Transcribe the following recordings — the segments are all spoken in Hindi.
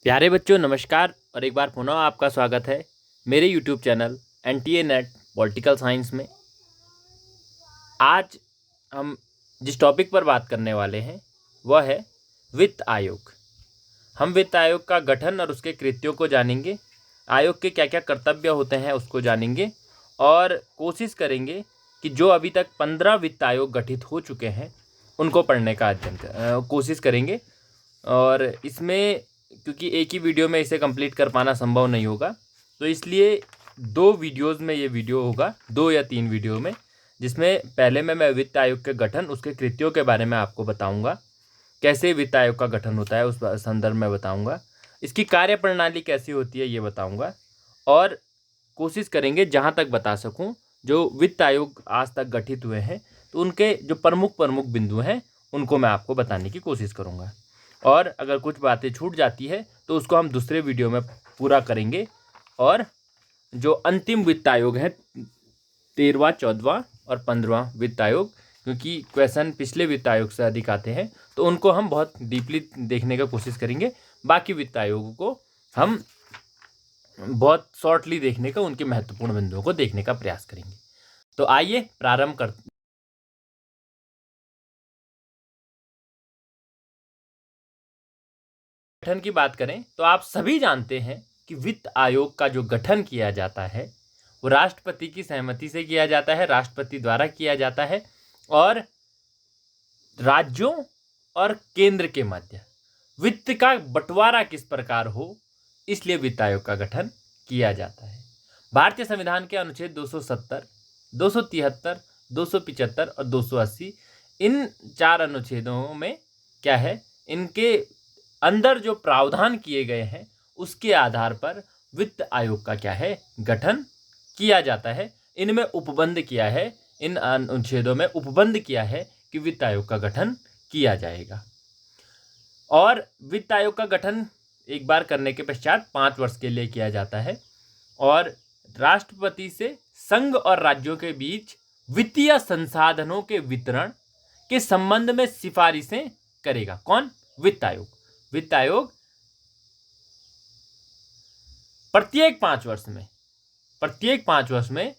प्यारे बच्चों नमस्कार और एक बार पुनः आपका स्वागत है मेरे YouTube channel NTA net political science में। आज हम जिस टॉपिक पर बात करने वाले हैं वह है वित्त आयोग। हम वित्त आयोग का गठन और उसके कृत्यों को जानेंगे, आयोग के क्या क्या कर्तव्य होते हैं उसको जानेंगे और कोशिश करेंगे कि जो अभी तक 15 वित्त आयोग गठित हो चुके हैं उनको पढ़ने का कोशिश करेंगे। और इसमें क्योंकि एक ही वीडियो में इसे कंप्लीट कर पाना संभव नहीं होगा, तो इसलिए 2 वीडियोस में ये वीडियो होगा, 2 या 3 वीडियो में, जिसमें पहले में मैं वित्त आयोग के गठन उसके कृत्यों के बारे में आपको बताऊंगा, कैसे वित्त आयोग का गठन होता है उस संदर्भ में बताऊंगा, इसकी कार्य प्रणाली कैसी होती है ये बताऊंगा और कोशिश करेंगे जहाँ तक बता सकूँ जो वित्त आयोग आज तक गठित हुए हैं तो उनके जो प्रमुख बिंदु हैं उनको मैं आपको बताने की कोशिश करूँगा। और अगर कुछ बातें छूट जाती है तो उसको हम दूसरे वीडियो में पूरा करेंगे। और जो अंतिम वित्त आयोग है 13वां 14वां और 15वां वित्त आयोग, क्योंकि क्वेश्चन पिछले वित्त आयोग से अधिक आते हैं तो उनको हम बहुत डीपली देखने का कोशिश करेंगे। बाकी वित्त आयोगों को हम बहुत शॉर्टली देखने का, उनके महत्वपूर्ण बिंदुओं को देखने का प्रयास करेंगे। तो आइए प्रारंभ करते। गठन की बात करें तो आप सभी जानते हैं कि वित्त आयोग का जो गठन किया जाता है वो राष्ट्रपति की सहमति से किया जाता है, राष्ट्रपति द्वारा किया जाता है और राज्यों और केंद्र के मध्य वित्त का बंटवारा किस प्रकार हो, इसलिए वित्त आयोग का गठन किया जाता है। भारतीय संविधान के अनुच्छेद 270, 273, 275 और 280 इन 4 अनुच्छेदों में क्या है, इनके अंदर जो प्रावधान किए गए हैं उसके आधार पर वित्त आयोग का क्या है, गठन किया जाता है। इनमें उपबंध किया है, इन अनुच्छेदों में उपबंध किया है कि वित्त आयोग का गठन किया जाएगा। और वित्त आयोग का गठन एक बार करने के पश्चात 5 वर्ष के लिए किया जाता है और राष्ट्रपति से संघ और राज्यों के बीच वित्तीय संसाधनों के वितरण के संबंध में सिफारिशें करेगा। कौन? वित्त आयोग। वित्त आयोग प्रत्येक 5 वर्ष में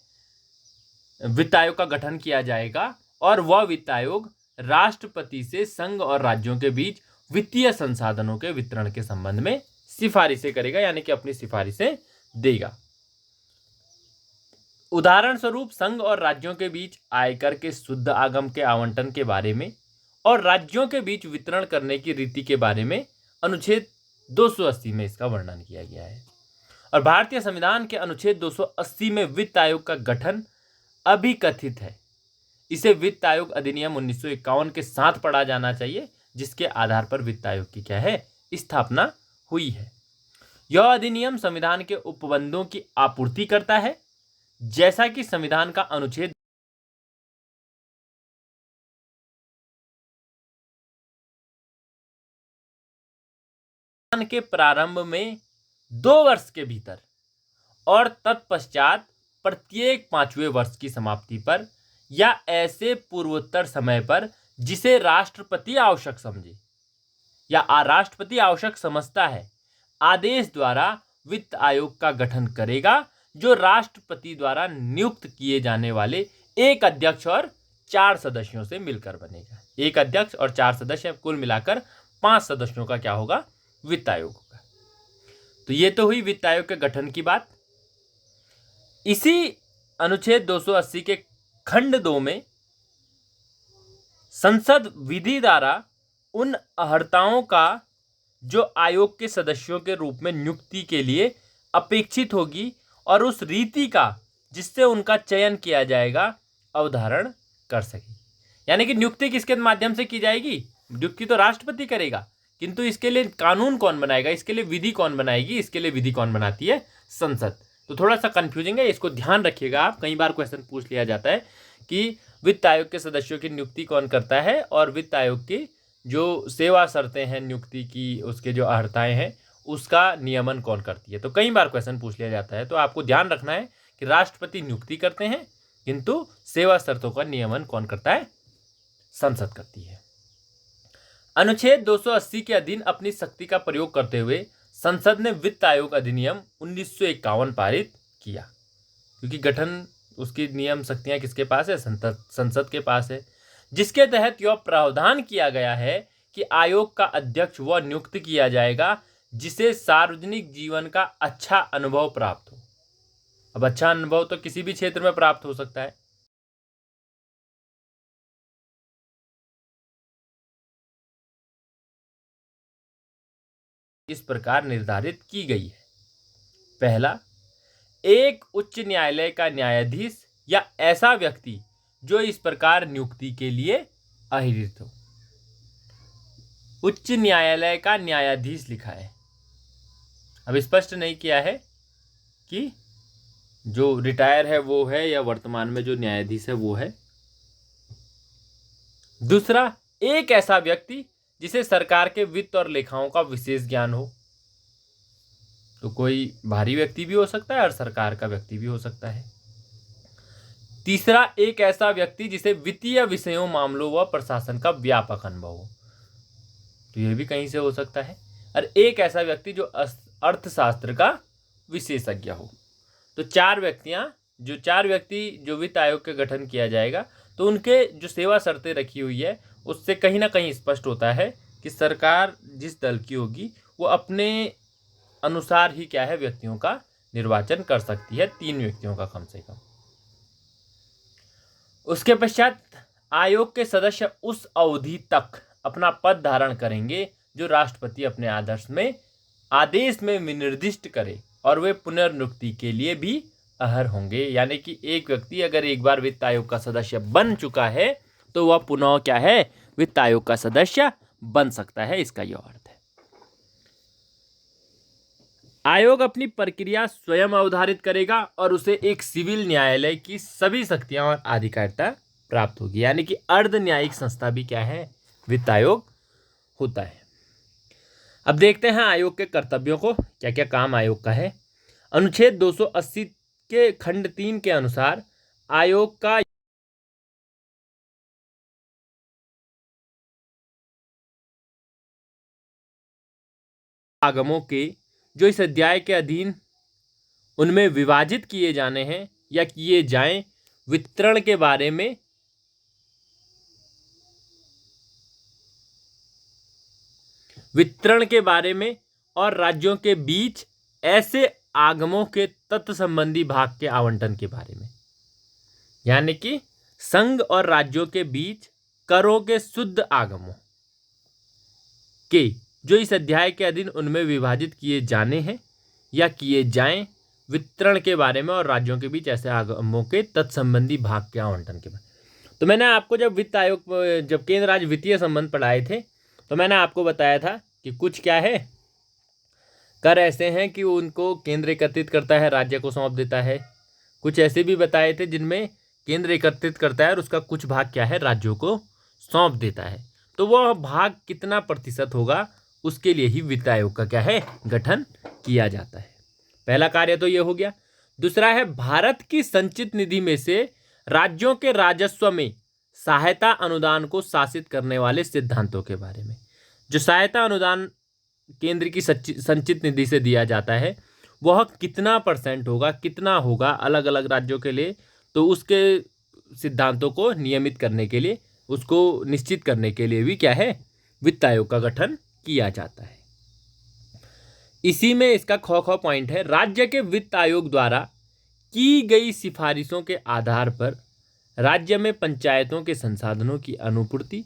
वित्त आयोग का गठन किया जाएगा और वह वित्त आयोग राष्ट्रपति से संघ और राज्यों के बीच वित्तीय संसाधनों के वितरण के संबंध में सिफारिशें करेगा, यानी कि अपनी सिफारिशें देगा। उदाहरण स्वरूप संघ और राज्यों के बीच आयकर के शुद्ध आगम के आवंटन के बारे में और राज्यों के बीच वितरण करने की रीति के बारे में अनुच्छेद 280 में इसका वर्णन किया गया है। और भारतीय संविधान के अनुच्छेद 280 में वित्त आयोग का गठन अभिकथित है। इसे वित्त आयोग अधिनियम 1951 के साथ पढ़ा जाना चाहिए, जिसके आधार पर वित्त आयोग की क्या है, स्थापना हुई है। यह अधिनियम संविधान के उपबंधों की आपूर्ति करता है, जैसा कि संविधान का अनुच्छेद के प्रारंभ में 2 वर्ष के भीतर और तत्पश्चात प्रत्येक 5वें वर्ष की समाप्ति पर या ऐसे पूर्वोत्तर समय पर जिसे राष्ट्रपति आवश्यक समझे या राष्ट्रपति आवश्यक समझता है, आदेश द्वारा वित्त आयोग का गठन करेगा, जो राष्ट्रपति द्वारा नियुक्त किए जाने वाले एक अध्यक्ष और 4 सदस्यों से मिलकर बनेगा। एक अध्यक्ष और 4 सदस्य, कुल मिलाकर 5 सदस्यों का क्या होगा, वित्त आयोग होगा। तो ये तो हुई वित्त आयोग के गठन की बात। इसी अनुच्छेद 280 के खंड 2 में संसद विधि द्वारा उन अहर्ताओं का जो आयोग के सदस्यों के रूप में नियुक्ति के लिए अपेक्षित होगी और उस रीति का जिससे उनका चयन किया जाएगा अवधारण कर सके। यानी कि नियुक्ति किसके माध्यम से की जाएगी? नियुक्ति तो राष्ट्रपति करेगा, किंतु इसके लिए कानून कौन बनाएगा, इसके लिए विधि कौन बनाएगी? इसके लिए विधि कौन बनाती है? संसद। तो थोड़ा सा कंफ्यूजिंग है, इसको ध्यान रखिएगा आप। कई बार क्वेश्चन पूछ लिया जाता है कि वित्त आयोग के सदस्यों की नियुक्ति कौन करता है और वित्त आयोग की जो सेवा शर्तें हैं नियुक्ति की, उसके जो अर्हताएं हैं, उसका नियमन कौन करती है। तो कई बार क्वेश्चन पूछ लिया जाता है, तो आपको ध्यान रखना है कि राष्ट्रपति नियुक्ति करते हैं, किंतु सेवा शर्तों का नियमन कौन करता है? संसद करती है। अनुच्छेद 280 के अधीन अपनी शक्ति का प्रयोग करते हुए संसद ने वित्त आयोग अधिनियम 1951 पारित किया, क्योंकि गठन उसकी नियम शक्तियां किसके पास है? संसद के पास है, जिसके तहत यह प्रावधान किया गया है कि आयोग का अध्यक्ष वह नियुक्त किया जाएगा जिसे सार्वजनिक जीवन का अच्छा अनुभव प्राप्त हो। अब अच्छा अनुभव तो किसी भी क्षेत्र में प्राप्त हो सकता है। इस प्रकार निर्धारित की गई है। पहला, एक उच्च न्यायालय का न्यायाधीश या ऐसा व्यक्ति जो इस प्रकार नियुक्ति के लिए अहरित हो। उच्च न्यायालय का न्यायाधीश लिखा है, अब स्पष्ट नहीं किया है कि जो रिटायर है वो है या वर्तमान में जो न्यायाधीश है वो है। दूसरा, एक ऐसा व्यक्ति जिसे सरकार के वित्त और लेखाओं का विशेष ज्ञान हो। तो कोई बाहरी व्यक्ति भी हो सकता है और सरकार का व्यक्ति भी हो सकता है। तीसरा, एक ऐसा व्यक्ति जिसे वित्तीय विषयों, मामलों व प्रशासन का व्यापक अनुभव हो। तो यह भी कहीं से हो सकता है। और एक ऐसा व्यक्ति जो अर्थशास्त्र का विशेषज्ञ हो। तो चार व्यक्ति जो वित्त आयोग के गठन किया जाएगा, तो उनके जो सेवा शर्तें रखी हुई है उससे कहीं ना कहीं स्पष्ट होता है कि सरकार जिस दल की होगी वो अपने अनुसार ही क्या है, व्यक्तियों का निर्वाचन कर सकती है, 3 व्यक्तियों का कम से कम। उसके पश्चात आयोग के सदस्य उस अवधि तक अपना पद धारण करेंगे जो राष्ट्रपति अपने आदेश में विनिर्दिष्ट करे, और वे पुनर्नियुक्ति के लिए भी अहर होंगे। यानी कि एक व्यक्ति अगर एक बार वित्त आयोग का सदस्य बन चुका है तो वह पुनः क्या है, वित्त आयोग का सदस्य बन सकता है। इसका यह अर्थ है। आयोग अपनी प्रक्रिया स्वयं अवधारित करेगा और उसे एक सिविल न्यायालय की सभी शक्तियां और अधिकारिता प्राप्त होगी। यानी कि अर्ध न्यायिक संस्था भी क्या है, वित्त आयोग होता है। अब देखते हैं आयोग के कर्तव्यों को, क्या क्या काम आयोग का है। अनुच्छेद 280 के खंड 3 के अनुसार आयोग का आगमों के जो इस अध्याय के अधीन उनमें विभाजित किए जाने हैं या किए जाएं, वितरण के बारे में और राज्यों के बीच ऐसे आगमों के तत्व संबंधी भाग के आवंटन के बारे में। यानी कि संघ और राज्यों के बीच करों के शुद्ध आगमों के जो इस अध्याय के अधीन उनमें विभाजित किए जाने हैं या किए जाएं, वितरण के बारे में और राज्यों के बीच ऐसे आगमों के तत्संबंधी भाग के आवंटन के बारे में। तो मैंने आपको जब केंद्र राज्य वित्तीय संबंध पढ़ाए थे तो मैंने आपको बताया था कि कुछ क्या है, कर ऐसे हैं कि उनको केंद्र एकत्रित करता है, राज्य को सौंप देता है। कुछ ऐसे भी बताए थे जिनमें केंद्र एकत्रित करता है और उसका कुछ भाग क्या है, राज्यों को सौंप देता है। तो वह भाग कितना प्रतिशत होगा, उसके लिए ही वित्त आयोग का क्या है, गठन किया जाता है। पहला कार्य तो ये हो गया। दूसरा है भारत की संचित निधि में से राज्यों के राजस्व में सहायता अनुदान को शासित करने वाले सिद्धांतों के बारे में। जो सहायता अनुदान केंद्र की संचित निधि से दिया जाता है वह कितना % होगा, कितना होगा अलग अलग राज्यों के लिए, तो उसके सिद्धांतों को नियमित करने के लिए, उसको निश्चित करने के लिए भी क्या है, वित्त आयोग का गठन किया जाता है। इसी में इसका ख पॉइंट है, राज्य के वित्त आयोग द्वारा की गई सिफारिशों के आधार पर राज्य में पंचायतों के संसाधनों की अनुपूर्ति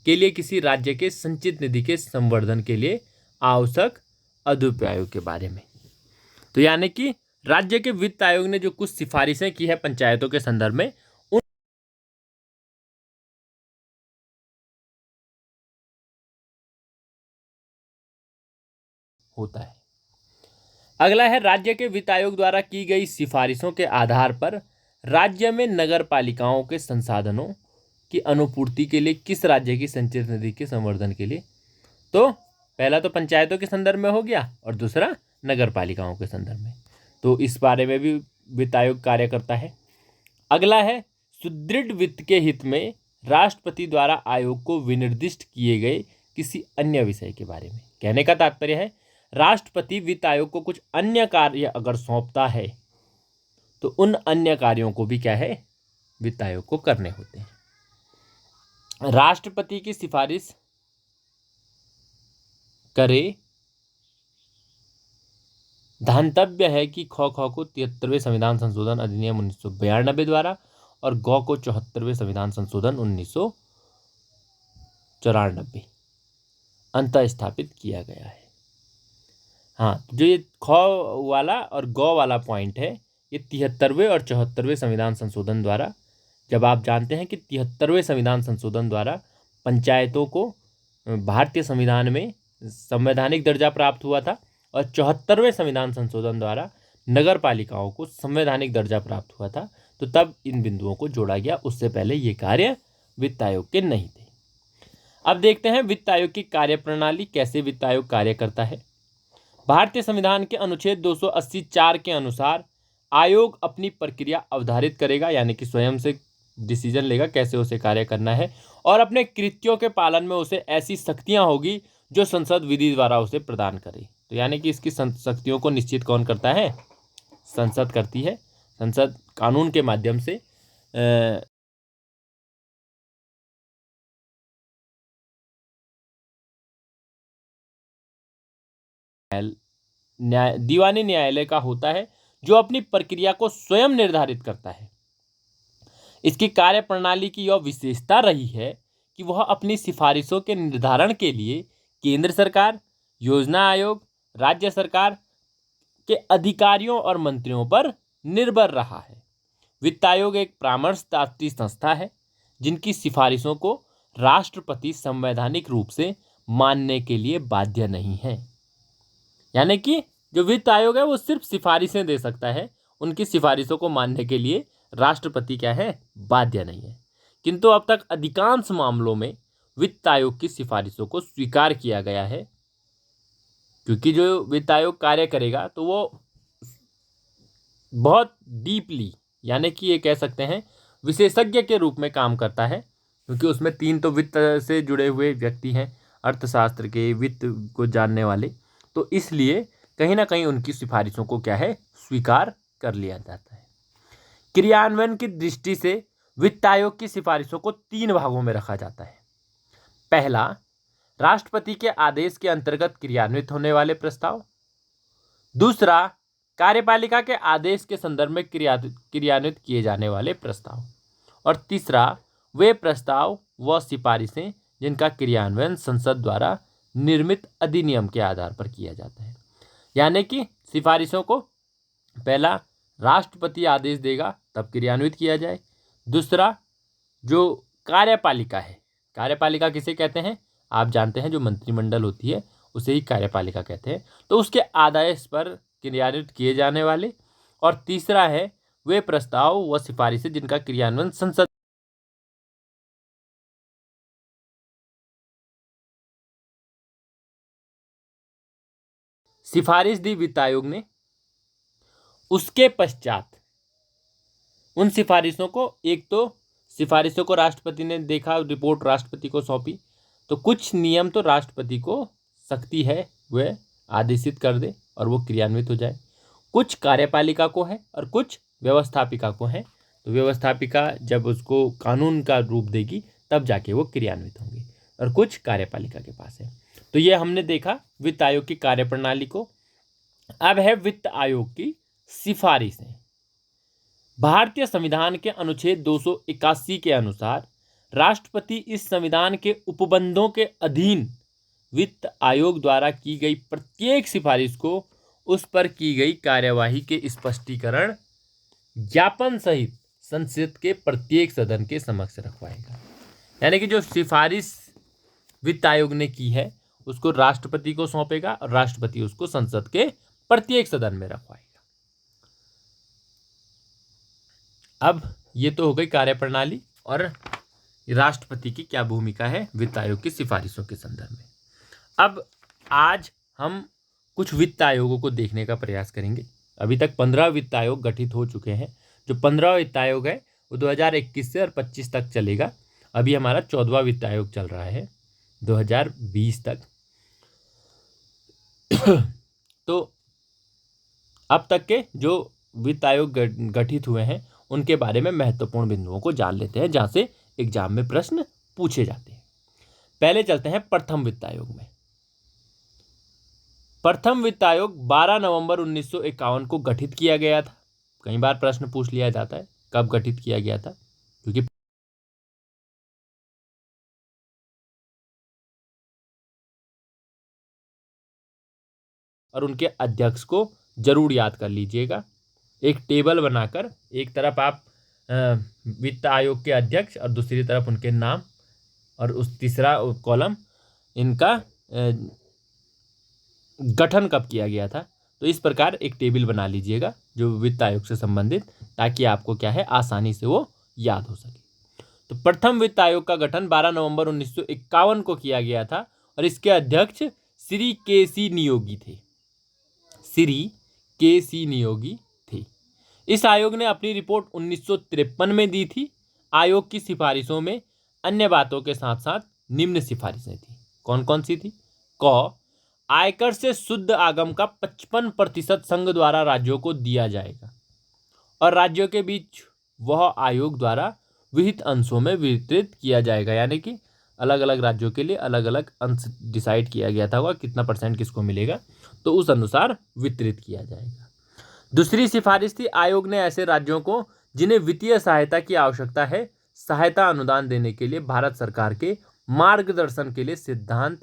के लिए किसी राज्य के संचित निधि के संवर्धन के लिए आवश्यक सदुपयोग के बारे में। तो यानी कि राज्य के वित्त आयोग ने जो कुछ सिफारिशें की है पंचायतों के संदर्भ में उन होता है। अगला है, राज्य के वित्त आयोग द्वारा की गई सिफारिशों के आधार पर राज्य में नगर पालिकाओं के संसाधनों की अनुपूर्ति के लिए किस राज्य की संचित निधि के संवर्धन के लिए। तो पहला तो पंचायतों के संदर्भ में हो गया और दूसरा नगर पालिकाओं के संदर्भ में। तो इस बारे में भी वित्त आयोग कार्य करता है। अगला है, सुदृढ़ वित्त के हित में राष्ट्रपति द्वारा आयोग को विनिर्दिष्ट किए गए किसी अन्य विषय के बारे में। कहने का तात्पर्य है, राष्ट्रपति वित्त आयोग को कुछ अन्य कार्य अगर सौंपता है तो उन अन्य कार्यों को भी क्या है, वित्त आयोग को करने होते हैं। राष्ट्रपति की सिफारिश करे, ध्यातव्य है कि ख को 73वें संविधान संशोधन अधिनियम 1992 द्वारा और ग को 74वें संविधान संशोधन 1994 अंतः स्थापित किया गया है। हाँ, जो ये ख वाला और ग वाला पॉइंट है, ये 73वें और 74वें संविधान संशोधन द्वारा, जब आप जानते हैं कि 73वें संविधान संशोधन द्वारा पंचायतों को भारतीय संविधान में संवैधानिक दर्जा प्राप्त हुआ था और 74वें संविधान संशोधन द्वारा नगर पालिकाओं को संवैधानिक दर्जा प्राप्त हुआ था, तो तब इन बिंदुओं को जोड़ा गया। उससे पहले ये कार्य वित्त आयोग के नहीं थे। अब देखते हैं वित्त आयोग की कार्यप्रणाली, कैसे वित्त आयोग कार्य करता है। भारतीय संविधान के अनुच्छेद 280(4) के अनुसार आयोग अपनी प्रक्रिया अवधारित करेगा, यानी कि स्वयं से डिसीजन लेगा कैसे उसे कार्य करना है, और अपने कृत्यों के पालन में उसे ऐसी शक्तियां होगी जो संसद विधि द्वारा उसे प्रदान करे। तो यानी कि इसकी शक्तियों को निश्चित कौन करता है, संसद करती है। संसद कानून के माध्यम से दीवानी न्यायालय का होता है, जो अपनी प्रक्रिया को स्वयं निर्धारित करता है। इसकी कार्यप्रणाली की यह विशेषता रही है कि वह अपनी सिफारिशों के निर्धारण के लिए केंद्र सरकार, योजना आयोग, राज्य सरकार के अधिकारियों और मंत्रियों पर निर्भर रहा है। वित्त आयोग एक परामर्शदात्री संस्था है जिनकी सिफारिशों को राष्ट्रपति संवैधानिक रूप से मानने के लिए बाध्य नहीं है। यानी कि जो वित्त आयोग है वो सिर्फ सिफारिशें दे सकता है, उनकी सिफारिशों को मानने के लिए राष्ट्रपति क्या है, बाध्य नहीं है। किंतु अब तक अधिकांश मामलों में वित्त आयोग की सिफारिशों को स्वीकार किया गया है, क्योंकि जो वित्त आयोग कार्य करेगा तो वो बहुत डीपली, यानी कि ये कह सकते हैं विशेषज्ञ के रूप में काम करता है, क्योंकि उसमें 3 तो वित्त से जुड़े हुए व्यक्ति हैं, अर्थशास्त्र के, वित्त को जानने वाले, तो इसलिए कहीं ना कहीं उनकी सिफारिशों को क्या है, स्वीकार कर लिया जाता है। क्रियान्वयन की दृष्टि से वित्त आयोग की सिफारिशों को 3 भागों में रखा जाता है। पहला, राष्ट्रपति के आदेश के अंतर्गत क्रियान्वित होने वाले प्रस्ताव। दूसरा, कार्यपालिका के आदेश के संदर्भ में क्रियान्वित किए जाने वाले प्रस्ताव। और तीसरा, वे प्रस्ताव व सिफारिशें जिनका क्रियान्वयन संसद द्वारा निर्मित अधिनियम के आधार पर किया जाता है। यानी कि सिफारिशों को पहला राष्ट्रपति आदेश देगा तब क्रियान्वित किया जाए। दूसरा, जो कार्यपालिका है, कार्यपालिका किसे कहते हैं आप जानते हैं, जो मंत्रिमंडल होती है उसे ही कार्यपालिका कहते हैं, तो उसके आदेश पर क्रियान्वित किए जाने वाले। और तीसरा है वे प्रस्ताव व सिफारिशें जिनका क्रियान्वयन संसद सिफारिश दी वित्त आयोग ने, उसके पश्चात उन सिफारिशों को, एक तो सिफारिशों को राष्ट्रपति ने देखा, रिपोर्ट राष्ट्रपति को सौंपी, तो कुछ नियम तो राष्ट्रपति को शक्ति है वह आदेशित कर दे और वो क्रियान्वित हो जाए, कुछ कार्यपालिका को है और कुछ व्यवस्थापिका को है। तो व्यवस्थापिका जब उसको कानून का रूप देगी तब जाके वो क्रियान्वित होंगे, और कुछ कार्यपालिका के पास है। तो ये हमने देखा वित्त आयोग की कार्यप्रणाली को। अब है वित्त आयोग की सिफारिशें। भारतीय संविधान के अनुच्छेद 281 के अनुसार राष्ट्रपति इस संविधान के उपबंधों के अधीन वित्त आयोग द्वारा की गई प्रत्येक सिफारिश को उस पर की गई कार्यवाही के स्पष्टीकरण ज्ञापन सहित संसद के प्रत्येक सदन के समक्ष रखवाएगा। यानी कि जो सिफारिश वित्त आयोग ने की है उसको राष्ट्रपति को सौंपेगा और राष्ट्रपति उसको संसद के प्रत्येक सदन में रखवाएगा। अब ये तो हो गई कार्यप्रणाली और राष्ट्रपति की क्या भूमिका है वित्त आयोग की सिफारिशों के संदर्भ में। अब आज हम कुछ वित्त आयोगों को देखने का प्रयास करेंगे। अभी तक 15 वित्त आयोग गठित हो चुके हैं। जो 15 वित्त आयोग है वो 2021 से और 25 तक चलेगा। अभी हमारा 14वां वित्त आयोग चल रहा है 2020 तक। तो अब तक के जो वित्त आयोग गठित हुए हैं उनके बारे में महत्वपूर्ण बिंदुओं को जान लेते हैं जहाँ से एग्जाम में प्रश्न पूछे जाते हैं। पहले चलते हैं प्रथम वित्त आयोग में। प्रथम वित्त आयोग 12 नवंबर 1951 को गठित किया गया था। कई बार प्रश्न पूछ लिया जाता है कब गठित किया गया था, क्योंकि और उनके अध्यक्ष को जरूर याद कर लीजिएगा। एक टेबल बनाकर एक तरफ आप वित्त आयोग के अध्यक्ष और दूसरी तरफ उनके नाम और उस तीसरा कॉलम इनका गठन कब किया गया था, तो इस प्रकार एक टेबल बना लीजिएगा जो वित्त आयोग से संबंधित, ताकि आपको क्या है आसानी से वो याद हो सके। तो प्रथम वित्त आयोग का गठन 12 नवंबर 1951 को किया गया था और इसके अध्यक्ष श्री के.सी. नियोगी थे। श्री के.सी. नियोगी थे। इस आयोग ने अपनी रिपोर्ट 1953 में दी थी। आयोग की सिफारिशों में अन्य बातों के साथ साथ निम्न सिफारिशें थी। कौन कौन सी थी? क, आयकर से शुद्ध आगम का 55% संघ द्वारा राज्यों को दिया जाएगा और राज्यों के बीच वह आयोग द्वारा विहित अंशों में वितरित किया जाएगा, यानी कि अलग अलग राज्यों के लिए अलग अलग अंश डिसाइड किया गया था वह कितना % किसको मिलेगा, तो उस अनुसार वितरित किया जाएगा। दूसरी सिफारिश थी, आयोग ने ऐसे राज्यों को जिन्हें वित्तीय सहायता की आवश्यकता है सहायता अनुदान देने के लिए भारत सरकार के मार्गदर्शन के लिए सिद्धांत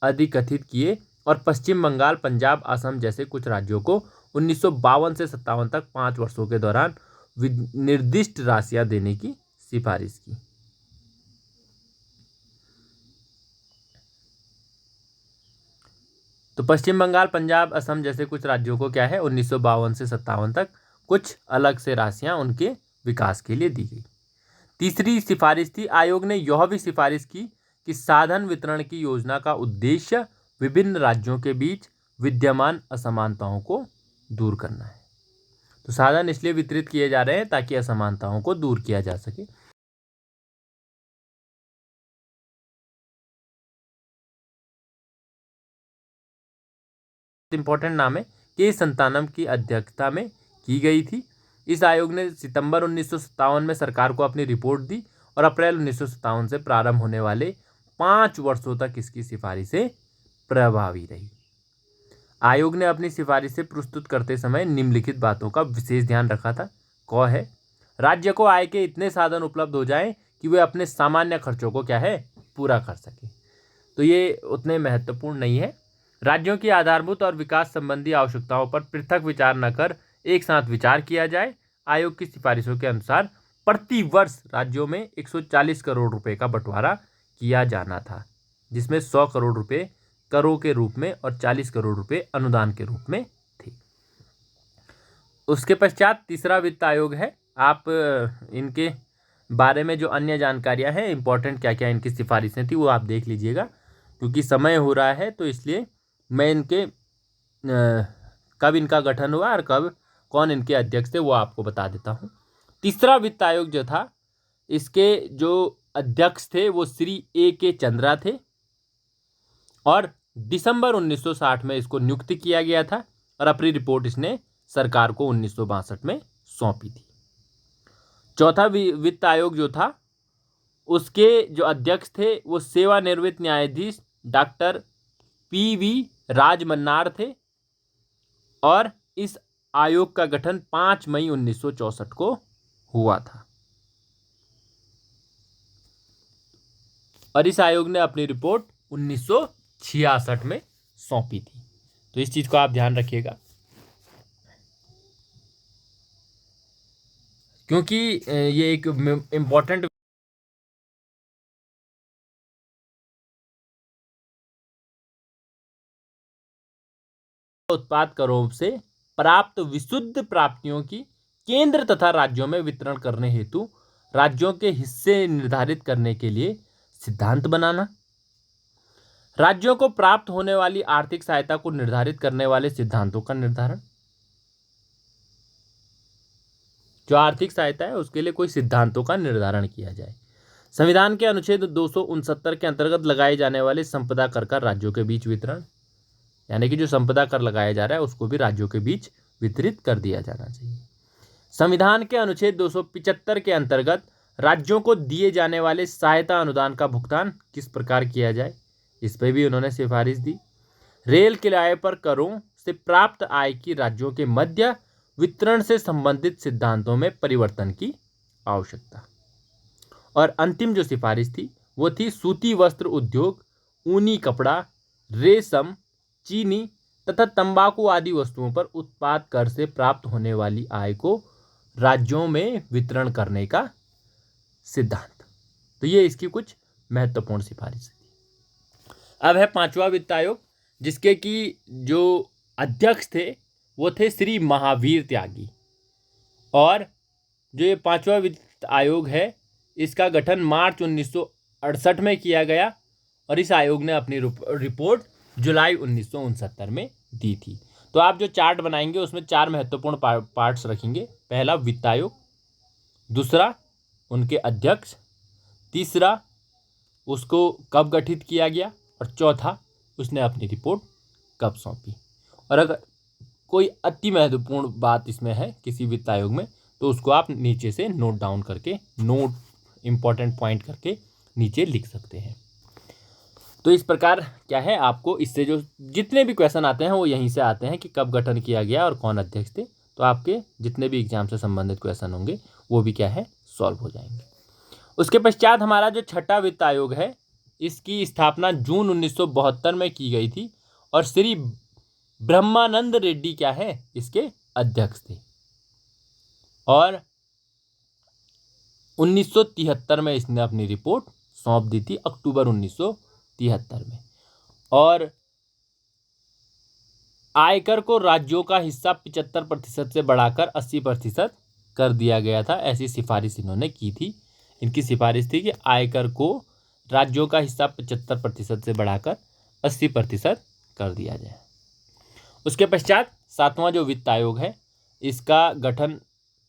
अधिकथित किए और पश्चिम बंगाल, पंजाब, असम जैसे कुछ राज्यों को 1952 से 57 तक 5 वर्षों के दौरान निर्दिष्ट राशियां देने की सिफारिश की। तो पश्चिम बंगाल, पंजाब, असम जैसे कुछ राज्यों को क्या है 1952 से 57 तक कुछ अलग से राशियां उनके विकास के लिए दी गई। तीसरी सिफारिश थी, आयोग ने यह भी सिफारिश की कि साधन वितरण की योजना का उद्देश्य विभिन्न राज्यों के बीच विद्यमान असमानताओं को दूर करना है। तो साधन इसलिए वितरित किए जा रहे हैं ताकि असमानताओं को दूर किया जा सके। इंपॉर्टेंट नाम है के संतानम की अध्यक्षता में की गई थी। इस आयोग ने सितंबर 1957 में सरकार को अपनी रिपोर्ट दी और अप्रैल 1957 से प्रारंभ होने वाले 5 वर्षों तक इसकी सिफारिशें प्रभावी रही। आयोग ने अपनी सिफारिशें प्रस्तुत करते समय निम्नलिखित बातों का विशेष ध्यान रखा था। क है, राज्य को आय के इतने साधन उपलब्ध हो जाएं कि वे अपने सामान्य खर्चों को क्या है पूरा कर सके। तो ये उतने महत्वपूर्ण नहीं है। राज्यों की आधारभूत और विकास संबंधी आवश्यकताओं पर पृथक विचार न कर एक साथ विचार किया जाए। आयोग की सिफारिशों के अनुसार प्रति वर्ष राज्यों में 140 करोड़ रुपए का बंटवारा किया जाना था, जिसमें 100 करोड़ रुपए करों के रूप में और 40 करोड़ रुपए अनुदान के रूप में थे। उसके पश्चात तीसरा वित्त आयोग है। आप इनके बारे में जो अन्य जानकारियां हैं, इंपॉर्टेंट क्या क्या इनकी सिफारिशें थी वो आप देख लीजिएगा, क्योंकि समय हो रहा है तो इसलिए मैं इनके कब इनका गठन हुआ और कब कौन इनके अध्यक्ष थे वो आपको बता देता हूँ। तीसरा वित्त आयोग जो था, इसके जो अध्यक्ष थे वो श्री A.K. चंद्रा थे और दिसंबर 1960 में इसको नियुक्त किया गया था और अपनी रिपोर्ट इसने सरकार को 1962 में सौंपी थी। चौथा वित्त आयोग जो था, उसके जो अध्यक्ष थे वो सेवानिवृत्त न्यायाधीश डॉक्टर P.V. राजमन्नार थे और इस आयोग का गठन 5 मई 1964 को हुआ था और इस आयोग ने अपनी रिपोर्ट 1966 में सौंपी थी। तो इस चीज को आप ध्यान रखिएगा, क्योंकि ये एक इम्पोर्टेंट उत्पाद करों से प्राप्त विशुद्ध प्राप्तियों की केंद्र तथा राज्यों में वितरण करने हेतु राज्यों के हिस्से निर्धारित करने के लिए सिद्धांत बनाना, राज्यों को प्राप्त होने वाली आर्थिक सहायता को निर्धारित करने वाले सिद्धांतों का निर्धारण। जो आर्थिक सहायता है उसके लिए कोई सिद्धांतों का निर्धारण किया जाए। संविधान के अनुच्छेद 269 के अंतर्गत लगाए जाने वाले संपदा कर का राज्यों के बीच वितरण। यानी कि जो संपदा कर लगाया जा रहा है उसको भी राज्यों के बीच वितरित कर दिया जाना चाहिए। संविधान के अनुच्छेद 275 के अंतर्गत राज्यों को दिए जाने वाले सहायता अनुदान का भुगतान किस प्रकार किया जाए, इस पर भी उन्होंने सिफारिश दी। रेल किराए पर करों से प्राप्त आय की राज्यों के मध्य वितरण से संबंधित सिद्धांतों में परिवर्तन की आवश्यकता। और अंतिम जो सिफारिश थी वो थी सूती वस्त्र उद्योग, ऊनी कपड़ा, रेशम, चीनी तथा तंबाकू आदि वस्तुओं पर उत्पाद कर से प्राप्त होने वाली आय को राज्यों में वितरण करने का सिद्धांत। तो ये इसकी कुछ महत्वपूर्ण सिफारिश थी। अब है पांचवा वित्त आयोग, जिसके कि जो अध्यक्ष थे वो थे श्री महावीर त्यागी। और जो ये पांचवा वित्त आयोग है इसका गठन मार्च 1968 में किया गया और इस आयोग ने अपनी रिपोर्ट जुलाई 1969 में दी थी। तो आप जो चार्ट बनाएंगे उसमें चार महत्वपूर्ण पार्ट्स रखेंगे। पहला वित्त आयोग, दूसरा उनके अध्यक्ष, तीसरा उसको कब गठित किया गया और चौथा उसने अपनी रिपोर्ट कब सौंपी। और अगर कोई अति महत्वपूर्ण बात इसमें है किसी वित्त आयोग में तो उसको आप नीचे से नोट डाउन करके, नोट इम्पॉर्टेंट पॉइंट करके नीचे लिख सकते हैं। तो इस प्रकार क्या है, आपको इससे जो जितने भी क्वेश्चन आते हैं वो यहीं से आते हैं कि कब गठन किया गया और कौन अध्यक्ष थे। तो आपके जितने भी एग्जाम से संबंधित क्वेश्चन होंगे वो भी क्या है, सॉल्व हो जाएंगे। उसके पश्चात हमारा जो छठा वित्त आयोग है इसकी स्थापना जून 1972 में की गई थी और श्री ब्रह्मानंद रेड्डी क्या है, इसके अध्यक्ष थे। और 1973 में इसने अपनी रिपोर्ट सौंप दी थी, अक्टूबर 1973 में। और आयकर को राज्यों का हिस्सा 75% से बढ़ाकर 80% कर दिया गया था, ऐसी सिफारिश इन्होंने की थी। इनकी सिफारिश थी कि आयकर को राज्यों का हिस्सा 75% से बढ़ाकर 80% कर दिया जाए। उसके पश्चात सातवां जो वित्त आयोग है इसका गठन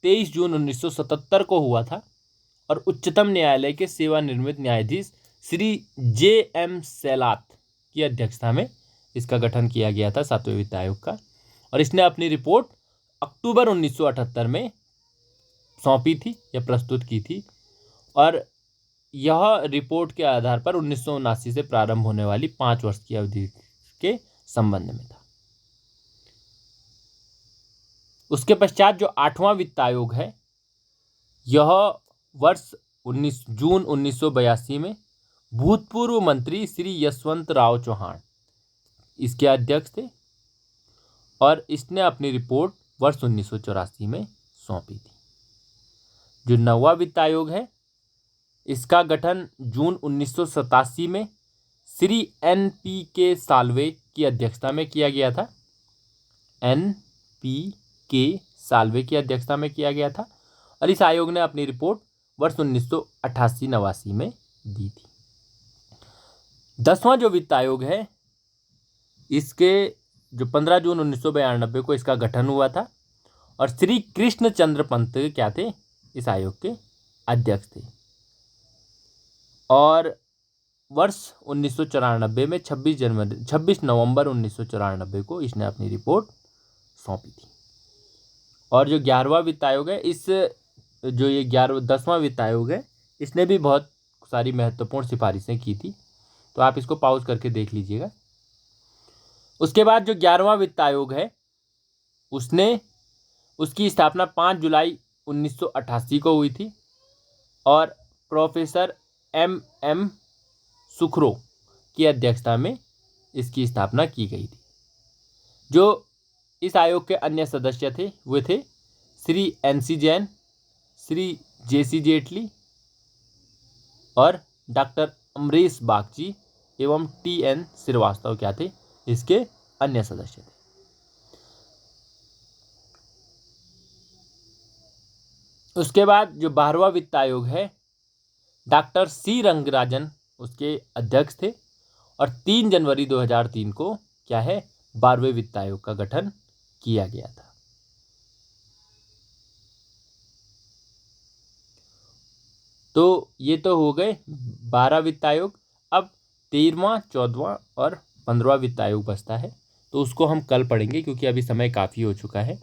23 जून 1977 को हुआ था और उच्चतम न्यायालय के सेवानिवृत्त न्यायाधीश श्री J.M. सेलात की अध्यक्षता में इसका गठन किया गया था, सातवें वित्त आयोग का। और इसने अपनी रिपोर्ट अक्टूबर 1978 में सौंपी थी या प्रस्तुत की थी। और यह रिपोर्ट के आधार पर 1979 से प्रारंभ होने वाली 5 वर्ष की अवधि के संबंध में था। उसके पश्चात जो आठवां वित्त आयोग है यह वर्ष जून 1982 में भूतपूर्व मंत्री श्री यशवंत राव चौहान इसके अध्यक्ष थे और इसने अपनी रिपोर्ट वर्ष 1984 में सौंपी थी। जो नौवां वित्त आयोग है इसका गठन जून 1987 में श्री N.P.K. साल्वे की अध्यक्षता में किया गया था। N.P.K. साल्वे की अध्यक्षता में किया गया था और इस आयोग ने अपनी रिपोर्ट वर्ष 1988-89 में दी थी। 10वां जो वित्त आयोग है इसके जो 15 जून 1992 को इसका गठन हुआ था और श्री कृष्ण चंद्र पंत क्या थे, इस आयोग के अध्यक्ष थे। और वर्ष 1994 में 26 नवंबर 1994 को इसने अपनी रिपोर्ट सौंपी थी। और जो 11वां वित्त आयोग है जो ये 10वां वित्त आयोग है इसने भी बहुत सारी महत्वपूर्ण सिफारिशें की थी, तो आप इसको पॉज करके देख लीजिएगा। उसके बाद जो 11वां वित्त आयोग है उसकी स्थापना 5 जुलाई 1988 को हुई थी और प्रोफेसर M.M. सुखरो की अध्यक्षता में इसकी स्थापना की गई थी। जो इस आयोग के अन्य सदस्य थे वे थे श्री N.C. जैन, श्री J.C. जेटली और डॉक्टर अमरीश बागची एवं T.N. श्रीवास्तव क्या थे, इसके अन्य सदस्य थे। उसके बाद जो 12वां वित्त आयोग है डॉक्टर C. रंगराजन उसके अध्यक्ष थे और 3 जनवरी 2003 को क्या है 12वें वित्त आयोग का गठन किया गया था। तो ये तो हो गए 12 वित्त आयोग। अब 13वां, 14वां और 15वां वित्त आयोग बचता है। तो उसको हम कल पढ़ेंगे, क्योंकि अभी समय काफ़ी हो चुका है।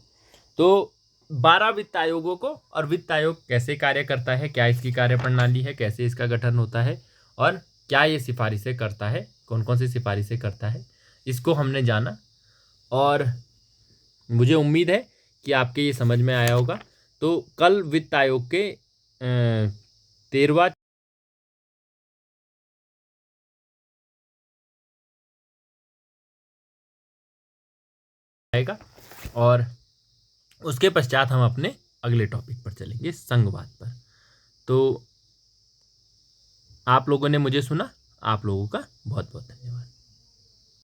तो 12 वित्त आयोगों को, और वित्त आयोग कैसे कार्य करता है, क्या इसकी कार्यप्रणाली है, कैसे इसका गठन होता है, और क्या ये सिफारिशें करता है, कौन कौन सी सिफारिशें करता है, इसको हमने जाना। और मुझे उम्मीद है कि आपके ये समझ में आया होगा। तो कल वित्त आयोग के 13वां आएगा, और उसके पश्चात हम अपने अगले टॉपिक पर चलेंगे, संघवाद पर। तो आप लोगों ने मुझे सुना, आप लोगों का बहुत बहुत धन्यवाद।